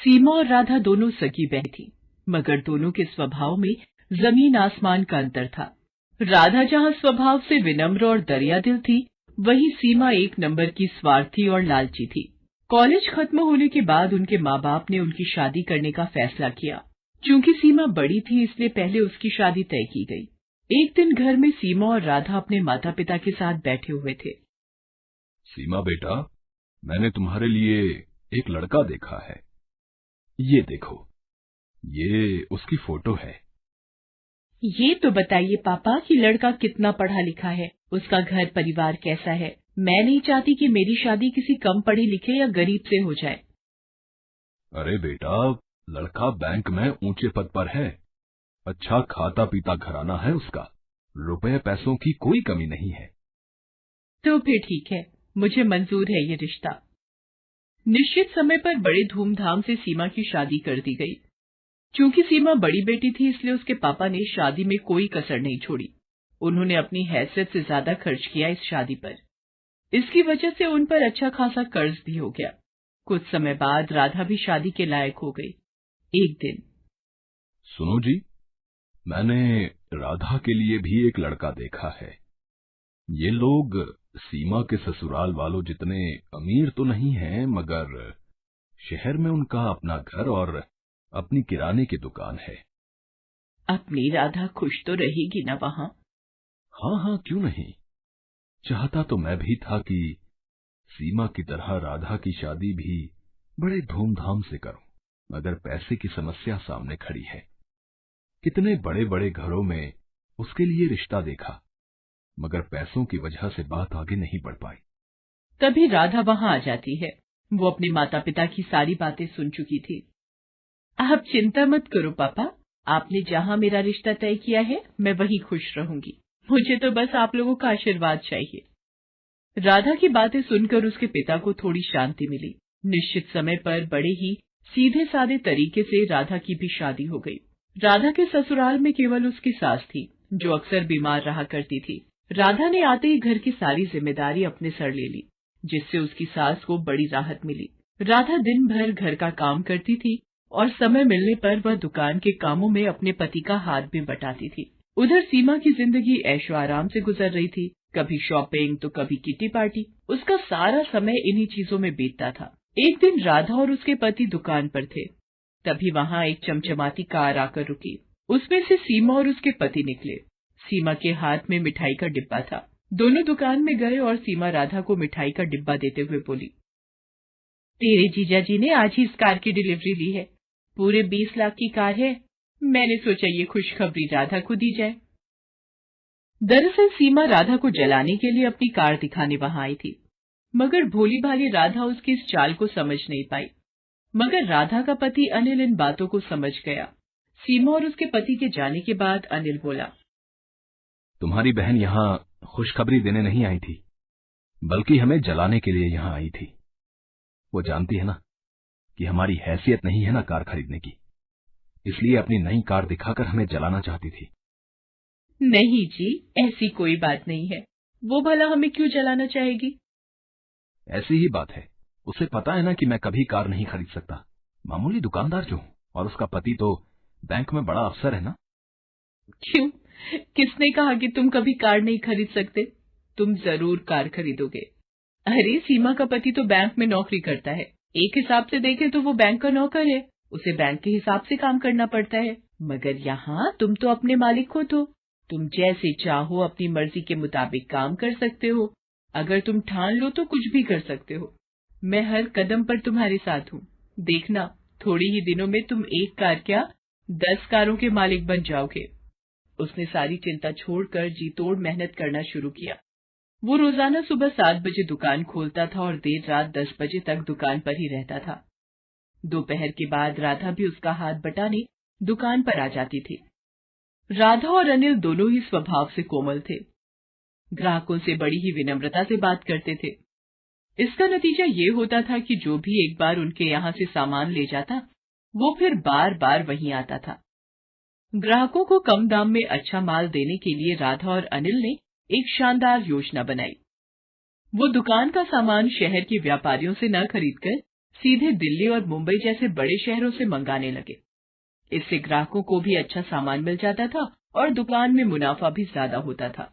सीमा और राधा दोनों सगी बहन थी, मगर दोनों के स्वभाव में जमीन आसमान का अंतर था। राधा जहाँ स्वभाव से विनम्र और दरियादिल थी, वहीं सीमा एक नंबर की स्वार्थी और लालची थी। कॉलेज खत्म होने के बाद उनके माँ बाप ने उनकी शादी करने का फैसला किया। चूंकि सीमा बड़ी थी, इसलिए पहले उसकी शादी तय की गई। एक दिन घर में सीमा और राधा अपने माता पिता के साथ बैठे हुए थे। सीमा बेटा, मैंने तुम्हारे लिए एक लड़का देखा है। ये देखो, ये उसकी फोटो है। ये तो बताइए पापा कि लड़का कितना पढ़ा लिखा है, उसका घर परिवार कैसा है। मैं नहीं चाहती कि मेरी शादी किसी कम पढ़े लिखे या गरीब से हो जाए। अरे बेटा, लड़का बैंक में ऊंचे पद पर है, अच्छा खाता पीता घराना है उसका, रुपए पैसों की कोई कमी नहीं है। तो फिर ठीक है, मुझे मंजूर है ये रिश्ता। निश्चित समय पर बड़े धूमधाम से सीमा की शादी कर दी गई। चूंकि सीमा बड़ी बेटी थी, इसलिए उसके पापा ने शादी में कोई कसर नहीं छोड़ी। उन्होंने अपनी हैसियत से ज्यादा खर्च किया इस शादी पर। इसकी वजह से उन पर अच्छा खासा कर्ज भी हो गया। कुछ समय बाद राधा भी शादी के लायक हो गई। एक दिन, सुनो जी, मैंने राधा के लिए भी एक लड़का देखा है। ये लोग सीमा के ससुराल वालों जितने अमीर तो नहीं हैं, मगर शहर में उनका अपना घर और अपनी किराने की दुकान है। अपनी राधा खुश तो रहेगी ना वहाँ? हाँ हाँ, क्यों नहीं। चाहता तो मैं भी था कि सीमा की तरह राधा की शादी भी बड़े धूमधाम से करूं, मगर पैसे की समस्या सामने खड़ी है। कितने बड़े बड़े घरों में उसके लिए रिश्ता देखा, मगर पैसों की वजह से बात आगे नहीं बढ़ पाई। तभी राधा वहाँ आ जाती है। वो अपने माता पिता की सारी बातें सुन चुकी थी। आप चिंता मत करो पापा, आपने जहाँ मेरा रिश्ता तय किया है, मैं वहीं खुश रहूंगी। मुझे तो बस आप लोगों का आशीर्वाद चाहिए। राधा की बातें सुनकर उसके पिता को थोड़ी शांति मिली। निश्चित समय पर बड़े ही सीधे साधे तरीके से राधा की भी शादी हो गई। राधा के ससुराल में केवल उसकी सास थी, जो अक्सर बीमार रहा करती थी। राधा ने आते ही घर की सारी जिम्मेदारी अपने सर ले ली, जिससे उसकी सास को बड़ी राहत मिली। राधा दिन भर घर का काम करती थी और समय मिलने पर वह दुकान के कामों में अपने पति का हाथ भी बटाती थी। उधर सीमा की जिंदगी ऐशो आराम से गुजर रही थी। कभी शॉपिंग तो कभी किटी पार्टी। उसका सारा समय इन्हीं चीजों में बीतता था। एक दिन राधा और उसके पति दुकान पर थे। तभी वहाँ एक चमचमाती कार आकर रुकी। उसमें से सीमा और उसके पति निकले। सीमा के हाथ में मिठाई का डिब्बा था। दोनों दुकान में गए और सीमा राधा को मिठाई का डिब्बा देते हुए बोली, तेरे जीजा जी ने आज ही इस कार की डिलीवरी ली है। पूरे 20 लाख की कार है। मैंने सोचा ये खुशखबरी राधा को दी जाए। दरअसल सीमा राधा को जलाने के लिए अपनी कार दिखाने वहां आई थी, मगर भोली भाली राधा उसकी इस चाल को समझ नहीं पाई। मगर राधा का पति अनिल इन बातों को समझ गया। सीमा और उसके पति के जाने के बाद अनिल बोला, तुम्हारी बहन यहाँ खुशखबरी देने नहीं आई थी, बल्कि हमें जलाने के लिए यहाँ आई थी। वो जानती है ना कि हमारी हैसियत नहीं है ना कार खरीदने की, इसलिए अपनी नई कार दिखाकर हमें जलाना चाहती थी। नहीं जी, ऐसी कोई बात नहीं है। वो भला हमें क्यों जलाना चाहेगी? ऐसी ही बात है। उसे पता है ना कि मैं कभी कार नहीं खरीद सकता, मामूली दुकानदार जो हूं, और उसका पति तो बैंक में बड़ा अफसर है ना। क्यों? किसने कहा कि तुम कभी कार नहीं खरीद सकते? तुम जरूर कार खरीदोगे। अरे सीमा का पति तो बैंक में नौकरी करता है। एक हिसाब से देखें तो वो बैंक का नौकर है। उसे बैंक के हिसाब से काम करना पड़ता है। मगर यहाँ तुम तो अपने मालिक हो, तो तुम जैसे चाहो अपनी मर्जी के मुताबिक काम कर सकते हो। अगर तुम ठान लो तो कुछ भी कर सकते हो। मैं हर कदम पर तुम्हारे साथ हूँ। देखना, थोड़ी ही दिनों में तुम एक कार क्या 10 कारों के मालिक बन जाओगे। उसने सारी चिंता छोड़कर जी तोड़ मेहनत करना शुरू किया। वो रोजाना सुबह 7 बजे दुकान खोलता था और देर रात 10 बजे तक दुकान पर ही रहता था। दोपहर के बाद राधा भी उसका हाथ बटाने दुकान पर आ जाती थी। राधा और अनिल दोनों ही स्वभाव से कोमल थे। ग्राहकों से बड़ी ही विनम्रता से बात करते थे। इसका नतीजा ये होता था कि जो भी एक बार उनके यहाँ से सामान ले जाता, वो फिर बार बार वहीं आता था। ग्राहकों को कम दाम में अच्छा माल देने के लिए राधा और अनिल ने एक शानदार योजना बनाई। वो दुकान का सामान शहर के व्यापारियों से न खरीदकर सीधे दिल्ली और मुंबई जैसे बड़े शहरों से मंगाने लगे। इससे ग्राहकों को भी अच्छा सामान मिल जाता था और दुकान में मुनाफा भी ज्यादा होता था।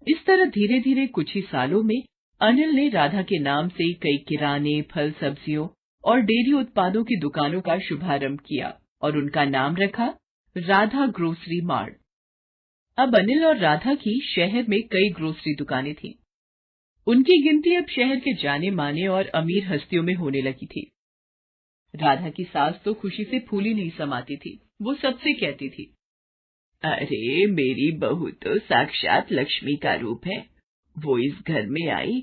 इस तरह धीरे धीरे कुछ ही सालों में अनिल ने राधा के नाम से कई किराने, फल, सब्जियों और डेयरी उत्पादों की दुकानों का शुभारंभ किया और उनका नाम रखा राधा ग्रोसरी मार्ट। अब अनिल और राधा की शहर में कई ग्रोसरी दुकानें थीं। उनकी गिनती अब शहर के जाने माने और अमीर हस्तियों में होने लगी थी। राधा की सास तो खुशी से फूली नहीं समाती थी। वो सबसे कहती थी, अरे मेरी बहू तो साक्षात लक्ष्मी का रूप है। वो इस घर में आई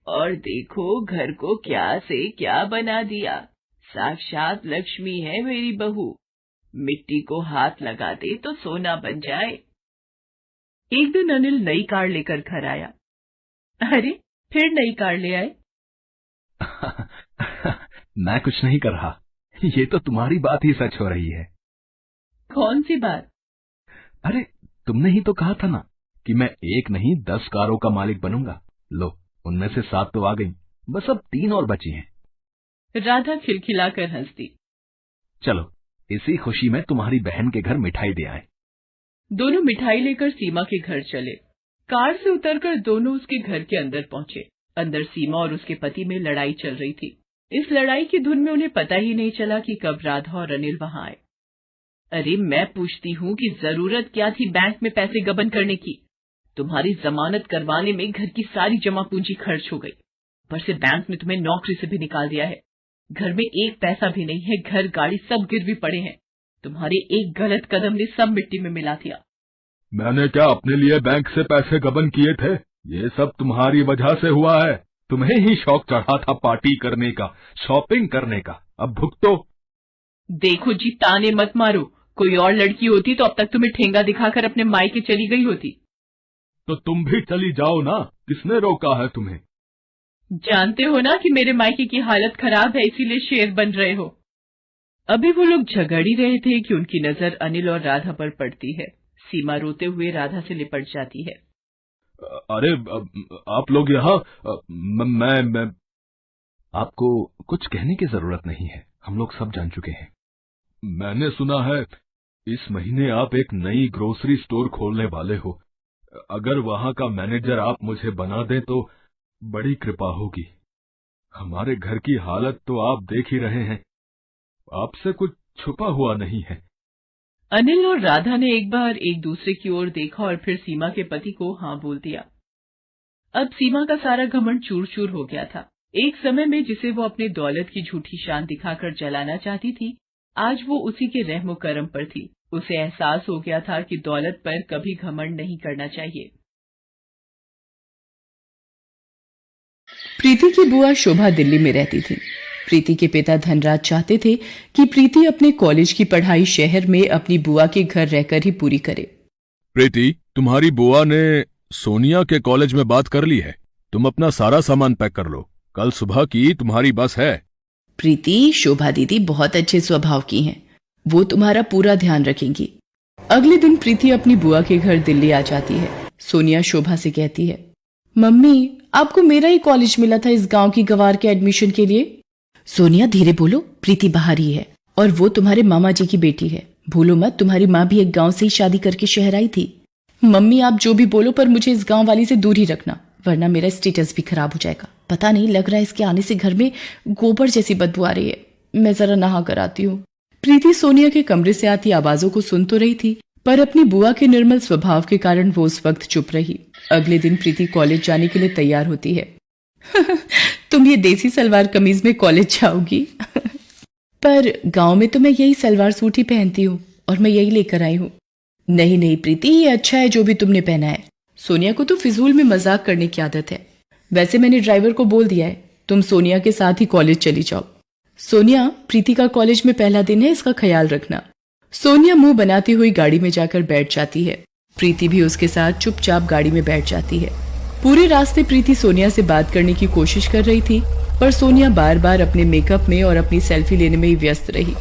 और देखो घर को क्या से क्या बना दिया। साक्षात लक्ष्मी है मेरी बहू, मिट्टी को हाथ लगा दे तो सोना बन जाए। एक दिन अनिल नई कार लेकर घर आया। अरे फिर नई कार ले आए? मैं कुछ नहीं कर रहा, ये तो तुम्हारी बात ही सच हो रही है। कौन सी बात? अरे तुमने ही तो कहा था ना कि मैं 1 नहीं 10 कारों का मालिक बनूंगा। लो, उनमें से 7 तो आ गई, बस अब 3 और बची हैं। राधा खिलखिलाकर हंस दी। चलो इसी खुशी में तुम्हारी बहन के घर मिठाई दे आए। दोनों मिठाई लेकर सीमा के घर चले। कार से उतरकर दोनों उसके घर के अंदर पहुंचे। अंदर सीमा और उसके पति में लड़ाई चल रही थी। इस लड़ाई की धुन में उन्हें पता ही नहीं चला कि कब राधा और अनिल वहां आए। अरे मैं पूछती हूँ कि जरूरत क्या थी बैंक में पैसे गबन करने की? तुम्हारी जमानत करवाने में घर की सारी जमा पूंजी खर्च हो गई। ऊपर से बैंक ने तुम्हें नौकरी से भी निकाल दिया है। घर में एक पैसा भी नहीं है, घर गाड़ी सब गिरवी पड़े हैं। तुम्हारे एक गलत कदम ने सब मिट्टी में मिला दिया। मैंने क्या अपने लिए बैंक से पैसे गबन किए थे? ये सब तुम्हारी वजह से हुआ है। तुम्हें ही शौक चढ़ा था पार्टी करने का, शॉपिंग करने का, अब भुगतो। देखो जी, ताने मत मारो। कोई और लड़की होती तो अब तक तुम्हें ठेंगा दिखाकर अपने मायके चली गई होती। तो तुम भी चली जाओ ना, किसने रोका है तुम्हें? जानते हो ना कि मेरे मायके की हालत खराब है, इसीलिए शेर बन रहे हो। अभी वो लोग झगड़ ही रहे थे कि उनकी नजर अनिल और राधा पर पड़ती है। सीमा रोते हुए राधा से लिपट जाती है। अरे आप लोग यहाँ, मैं आपको कुछ कहने की जरूरत नहीं है, हम लोग सब जान चुके हैं। मैंने सुना है इस महीने आप एक नई ग्रोसरी स्टोर खोलने वाले हो। अगर वहां का मैनेजर आप मुझे बना दें तो बड़ी कृपा होगी। हमारे घर की हालत तो आप देख ही रहे हैं, आपसे कुछ छुपा हुआ नहीं है। अनिल और राधा ने एक बार एक दूसरे की ओर देखा और फिर सीमा के पति को हाँ बोल दिया। अब सीमा का सारा घमंड चूर चूर हो गया था। एक समय में जिसे वो अपने दौलत की झूठी शान दिखाकर जलाना चाहती थी, आज वो उसी के रहमो करम पर थी। उसे एहसास हो गया था कि दौलत पर कभी घमंड नहीं करना चाहिए। प्रीति की बुआ शोभा दिल्ली में रहती थी। प्रीति के पिता धनराज चाहते थे कि प्रीति अपने कॉलेज की पढ़ाई शहर में अपनी बुआ के घर रहकर ही पूरी करे। प्रीति, तुम्हारी बुआ ने सोनिया के कॉलेज में बात कर ली है। तुम अपना सारा सामान पैक कर लो, कल सुबह की तुम्हारी बस है। प्रीति, शोभा दीदी बहुत अच्छे स्वभाव की हैं, वो तुम्हारा पूरा ध्यान रखेंगी। अगले दिन प्रीति अपनी बुआ के घर दिल्ली आ जाती है। सोनिया शोभा से कहती है, मम्मी आपको मेरा ही कॉलेज मिला था इस गांव की गवार के एडमिशन के लिए। सोनिया धीरे बोलो, प्रीति बाहर ही है और वो तुम्हारे मामा जी की बेटी है। भूलो मत, तुम्हारी माँ भी एक गांव से ही शादी करके शहर आई थी। मम्मी आप जो भी बोलो पर मुझे इस गांव वाली से दूर ही रखना, वरना मेरा स्टेटस भी खराब हो जाएगा। पता नहीं, लग रहा है इसके आने से घर में गोबर जैसी बदबू आ रही है। मैं जरा नहा कर आती हूँ। प्रीति सोनिया के कमरे से आती आवाजों को सुन तो रही थी, पर अपनी बुआ के निर्मल स्वभाव के कारण वो उस वक्त चुप रही। अगले दिन प्रीति कॉलेज जाने के लिए तैयार होती है। तुम ये देसी सलवार कमीज में कॉलेज जाओगी? पर गांव में तो मैं यही सलवार सूट ही पहनती हूँ और मैं यही लेकर आई हूँ। नहीं नहीं प्रीति, ये अच्छा है जो भी तुमने पहना है। सोनिया को तो फिजूल में मजाक करने की आदत है। वैसे मैंने ड्राइवर को बोल दिया है, तुम सोनिया के साथ ही कॉलेज चली जाओ। सोनिया, प्रीति का कॉलेज में पहला दिन है, इसका ख्याल रखना। सोनिया मुंह बनाती हुई गाड़ी में जाकर बैठ जाती है। प्रीति भी उसके साथ चुपचाप गाड़ी में बैठ जाती है। पूरे रास्ते प्रीति सोनिया से बात करने की कोशिश कर रही थी, पर सोनिया बार बार अपने मेकअप में और अपनी सेल्फी लेने में ही व्यस्त रही।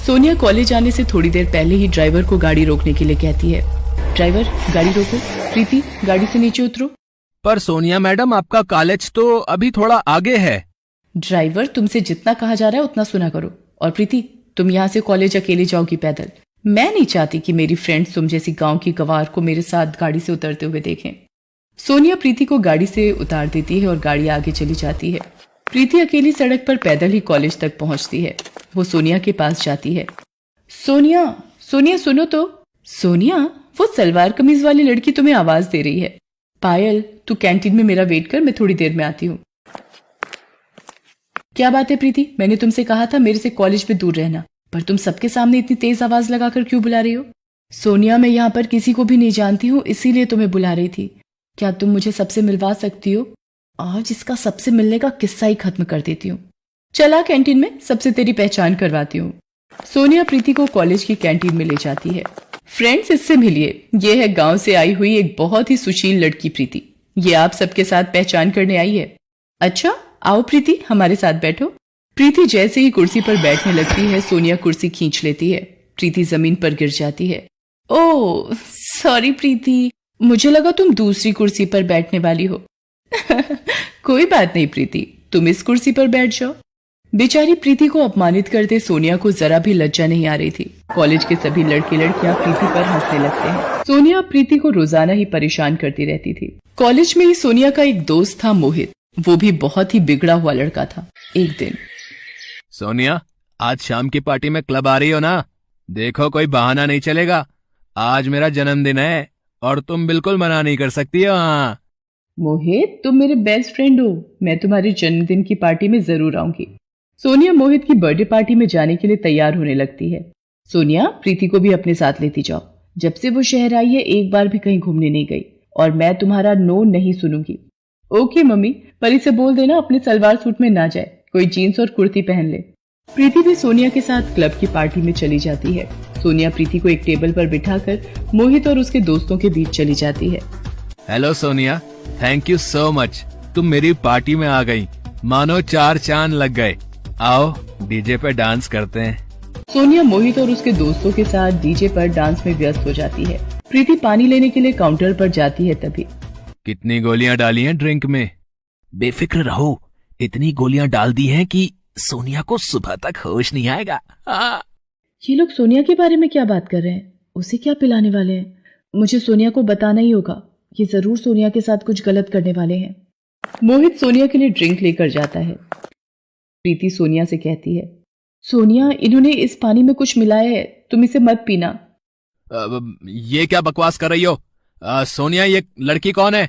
सोनिया कॉलेज आने से थोड़ी देर पहले ही ड्राइवर को गाड़ी रोकने के लिए कहती है, ड्राइवर गाड़ी रोको, प्रीति गाड़ी से नीचे उतरो। पर सोनिया मैडम, आपका कॉलेज तो अभी थोड़ा आगे है। ड्राइवर, तुमसे जितना कहा जा रहा है उतना सुना करो। और प्रीति, तुम यहाँ से कॉलेज अकेले जाओगी पैदल। मैं नहीं चाहती कि मेरी फ्रेंड्स तुम जैसी गांव की गवार को मेरे साथ गाड़ी से उतरते हुए देखें। सोनिया प्रीति को गाड़ी से उतार देती है और गाड़ी आगे चली जाती है। प्रीति अकेली सड़क पर पैदल ही कॉलेज तक पहुंचती है। वो सोनिया के पास जाती है। सोनिया, सोनिया सुनो तो। सोनिया, वो सलवार कमीज वाली लड़की तुम्हें आवाज दे रही है। पायल, तू कैंटीन में मेरा वेट कर, मैं थोड़ी देर में आती हूँ। क्या बात है प्रीति, मैंने तुमसे कहा था मेरे से कॉलेज में दूर रहना, पर तुम सबके सामने इतनी तेज आवाज लगाकर क्यों बुला रही हो? सोनिया, मैं यहाँ पर किसी को भी नहीं जानती हूँ, इसीलिए तुम्हें बुला रही थी। क्या तुम मुझे सबसे मिलवा सकती हो? आज इसका सबसे मिलने का किस्सा ही खत्म कर देती हूँ। चला कैंटीन में, सबसे तेरी पहचान करवाती हूँ। सोनिया प्रीति को कॉलेज की कैंटीन में ले जाती है। फ्रेंड्स, इससे मिलिए, ये है गांव से आई हुई एक बहुत ही सुशील लड़की प्रीति। ये आप सबके साथ पहचान करने आई है। अच्छा, आओ प्रीति, हमारे साथ बैठो। प्रीति जैसे ही कुर्सी पर बैठने लगती है, सोनिया कुर्सी खींच लेती है। प्रीति जमीन पर गिर जाती है। ओह सॉरी प्रीति, मुझे लगा तुम दूसरी कुर्सी पर बैठने वाली हो। कोई बात नहीं प्रीति, तुम इस कुर्सी पर बैठ जाओ। बेचारी प्रीति को अपमानित करते सोनिया को जरा भी लज्जा नहीं आ रही थी। कॉलेज के सभी लड़के लड़कियां प्रीति पर हंसने लगते हैं। सोनिया प्रीति को रोजाना ही परेशान करती रहती थी। कॉलेज में ही सोनिया का एक दोस्त था मोहित, वो भी बहुत ही बिगड़ा हुआ लड़का था। एक दिन, सोनिया, आज शाम की पार्टी में क्लब आ रही हो ना? देखो कोई बहाना नहीं चलेगा, आज मेरा जन्मदिन है और तुम बिल्कुल मना नहीं कर सकती हो। हाँ मोहित, तुम मेरे बेस्ट फ्रेंड हो, मैं तुम्हारे जन्मदिन की पार्टी में जरूर आऊंगी। सोनिया मोहित की बर्थडे पार्टी में जाने के लिए तैयार होने लगती है। सोनिया, प्रीति को भी अपने साथ लेती जाओ। जब से वो शहर आई है एक बार भी कहीं घूमने नहीं गई और मैं तुम्हारा नो नहीं सुनूंगी। ओके मम्मी, पर इसे बोल देना अपने सलवार सूट में ना जाए, कोई जीन्स और कुर्ती पहन ले। प्रीति भी सोनिया के साथ क्लब की पार्टी में चली जाती है। सोनिया प्रीति को एक टेबल पर बिठाकर मोहित और उसके दोस्तों के बीच चली जाती है। Hello Sonia, thank you so much, तुम मेरी पार्टी में आ गई, मानो 4 चांद लग गए। आओ डीजे पे डांस करते हैं। सोनिया मोहित और उसके दोस्तों के साथ डीजे पर डांस में व्यस्त हो जाती है। प्रीति पानी लेने के लिए काउंटर पर जाती है। तभी, कितनी गोलियां डाली हैं ड्रिंक में? बेफिक्र रहो, इतनी गोलियां डाल दी हैं कि सोनिया को सुबह तक होश नहीं आएगा। ये लोग सोनिया के बारे में क्या बात कर रहे हैं? उसे क्या पिलाने वाले हैं? मुझे सोनिया को बताना ही होगा, ये जरूर सोनिया के साथ कुछ गलत करने वाले हैं। मोहित सोनिया के लिए ड्रिंक लेकर जाता है। प्रीति सोनिया से कहती है, सोनिया, इन्होंने इस पानी में कुछ मिलाया है, तुम इसे मत पीना। ये क्या बकवास कर रही हो? सोनिया, ये लड़की कौन है?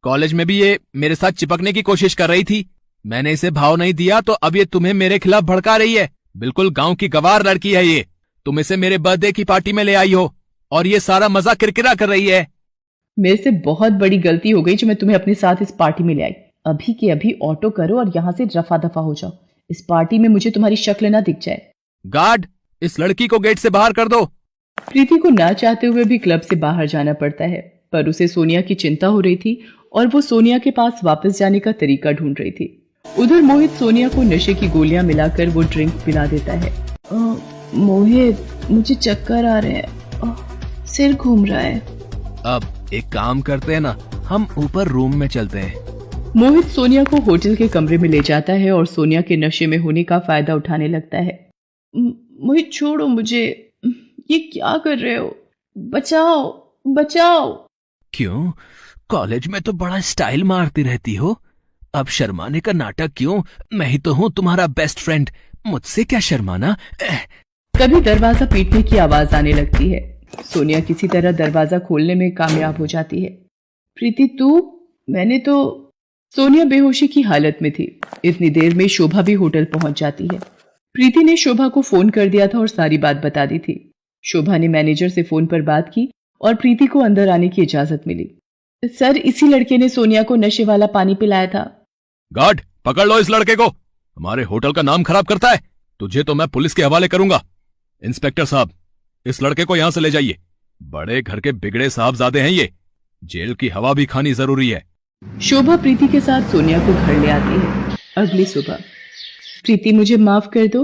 कॉलेज में भी ये मेरे साथ चिपकने की कोशिश कर रही थी, मैंने इसे भाव नहीं दिया तो अब ये तुम्हें मेरे खिलाफ भड़का रही है। बिल्कुल गांव की गवार लड़की है ये। तुम इसे मेरे बर्थडे की पार्टी में ले आई हो और ये सारा मजा किरकिरा कर रही है। मेरे से बहुत बड़ी गलती हो गई जो मैं तुम्हें अपने साथ इस पार्टी में ले आई। अभी के अभी ऑटो करो और यहाँ से रफा दफा हो जाओ। इस पार्टी में मुझे तुम्हारी शक्ल ना दिख जाए। गार्ड, इस लड़की को गेट से बाहर कर दो। प्रीति को ना चाहते हुए भी क्लब से बाहर जाना पड़ता है, पर उसे सोनिया की चिंता हो रही थी और वो सोनिया के पास वापस जाने का तरीका ढूंढ रही थी। उधर मोहित सोनिया को नशे की गोलियां मिलाकर वो ड्रिंक पिला देता है। मोहित, मुझे चक्कर आ रहे हैं, सिर घूम रहा है। अब एक काम करते हैं ना, हम ऊपर रूम में चलते हैं। मोहित सोनिया को होटल के कमरे में ले जाता है और सोनिया के नशे में होने का फायदा उठाने लगता है। मोहित, छोड़ो मुझे, ये क्या कर रहे हो? बचाओ, बचाओ। क्यों? कॉलेज में तो बड़ा स्टाइल मारती रहती हो, अब शर्माने का नाटक क्यों? मैं ही तो हूँ तुम्हारा बेस्ट फ्रेंड, मुझसे क्या शर्माना। तभी दरवाजा पीटने की आवाज आने लगती है। सोनिया किसी तरह दरवाजा खोलने में कामयाब हो जाती है। प्रीति, तू? मैंने तो। सोनिया बेहोशी की हालत में थी। इतनी देर में शोभा भी होटल पहुंच जाती है। प्रीति ने शोभा को फोन कर दिया था और सारी बात बता दी थी। शोभा ने मैनेजर से फोन पर बात की और प्रीति को अंदर आने की इजाजत मिली। सर, इसी लड़के ने सोनिया को नशे वाला पानी पिलाया था। गार्ड, पकड़ लो इस लड़के को, हमारे होटल का नाम खराब करता है। तुझे तो मैं पुलिस के हवाले करूंगा। इंस्पेक्टर साहब, इस लड़के को यहां से ले जाइए। बड़े घर के बिगड़े साहबजादे हैं ये, जेल की हवा भी खानी जरूरी है। शोभा प्रीति के साथ सोनिया को घर ले आती है। अगली सुबह, प्रीति, मुझे माफ कर दो,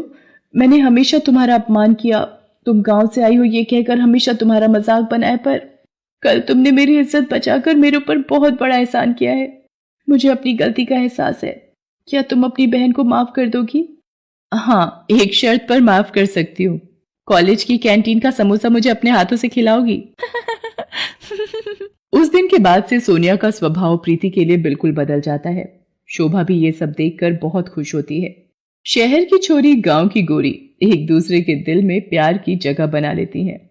मैंने हमेशा तुम्हारा अपमान किया। तुम गांव से आई हो ये कहकर हमेशा तुम्हारा मजाक बनाया, पर कल तुमने मेरी इज्जत बचाकर मेरे ऊपर बहुत बड़ा एहसान किया है। मुझे अपनी गलती का एहसास है। क्या तुम अपनी बहन को माफ कर दोगी? हाँ, एक शर्त पर माफ कर सकती हूँ। कॉलेज की कैंटीन का समोसा मुझे अपने हाथों से खिलाओगी? उस दिन के बाद से सोनिया का स्वभाव प्रीति के लिए बिल्कुल बदल जाता है। शोभा भी ये सब देखकर बहुत खुश होती है। शहर की छोरी, गांव की गोरी एक दूसरे के दिल में प्यार की जगह बना लेती हैं।